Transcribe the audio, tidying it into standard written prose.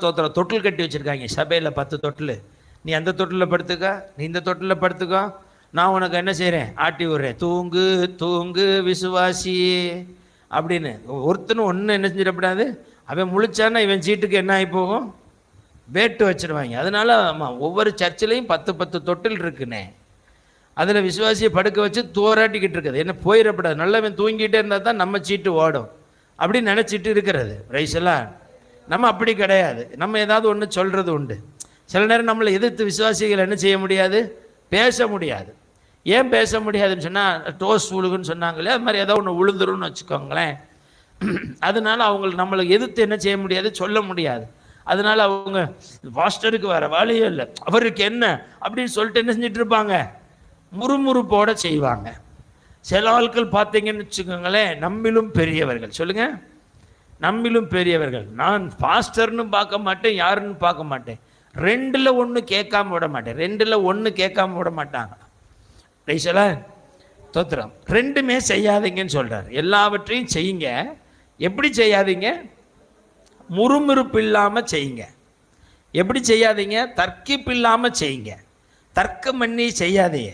ஸ்தோத்திரம் தொட்டில் கட்டி வச்சுருக்காங்க சபையில் 10 தொட்டில். நீ அந்த தொட்டிலில் படுத்துக்கோ, நீ இந்த தொட்டிலில் படுத்துக்கோ, நான் உனக்கு என்ன செய்கிறேன், ஆட்டி விடுறேன், தூங்கு தூங்கு விசுவாசி அப்படின்னு. ஒருத்தனும் ஒன்றும் என்ன செஞ்சிடக்கூடாது. அவன் முழிச்சானா இவன் சீட்டுக்கு என்ன ஆகி போகும், வேட்டு வச்சிருவாங்க. அதனால ஆமாம், ஒவ்வொரு சர்ச்சிலையும் 10 தொட்டில் இருக்குண்ணே. அதில் விசுவாசியை படுக்க வச்சு தோராட்டிக்கிட்டு இருக்குது. என்ன போயிடப்படாது, நல்லவன் தூங்கிட்டே இருந்தால் தான் நம்ம சீட்டு ஓடும் அப்படின்னு நினச்சிட்டு இருக்கிறது. ரைஸெல்லாம் நம்ம அப்படி கிடையாது. நம்ம ஏதாவது ஒன்று சொல்கிறது உண்டு. சில நேரம் நம்மளை எதிர்த்து விசுவாசிகள் என்ன செய்ய முடியாது, பேச முடியாது. ஏன் பேச முடியாதுன்னு சொன்னால், டோஸ் உழுகுன்னு சொன்னாங்களே, அது மாதிரி ஏதோ ஒன்று உழுந்துருன்னு வச்சுக்கோங்களேன். அதனால அவங்களுக்கு நம்மளை எதிர்த்து என்ன செய்ய முடியாது, சொல்ல முடியாது. அதனால அவங்க பாஸ்டருக்கு வர வேலையே இல்லை, அவருக்கு என்ன அப்படின்னு சொல்லிட்டு என்ன செஞ்சிட்டு இருப்பாங்க, முறுமுறுப்போட செய்வாங்க. சில ஆட்கள் பார்த்தீங்கன்னு வச்சுக்கோங்களேன், நம்மிலும் பெரியவர்கள், சொல்லுங்க, நம்மிலும் பெரியவர்கள். நான் பாஸ்டர்னு பார்க்க மாட்டேன், யாருன்னு பார்க்க மாட்டேன், 2ல் 1 கேட்காம விட மாட்டேன், 2ல் 1 கேட்காம விட மாட்டாங்க. ரைசலா தோத்திரம். 2மே செய்யாதீங்கன்னு சொல்றாரு. எல்லாவற்றையும் செய்யுங்க. எப்படி செய்யாதீங்க, முறுமுறுப்பு இல்லாமல் செய்யுங்க. எப்படி செய்யாதீங்க, தர்க்கிப்பு இல்லாமல் செய்யுங்க. தர்க்கம் பண்ணி செய்யாதீங்க.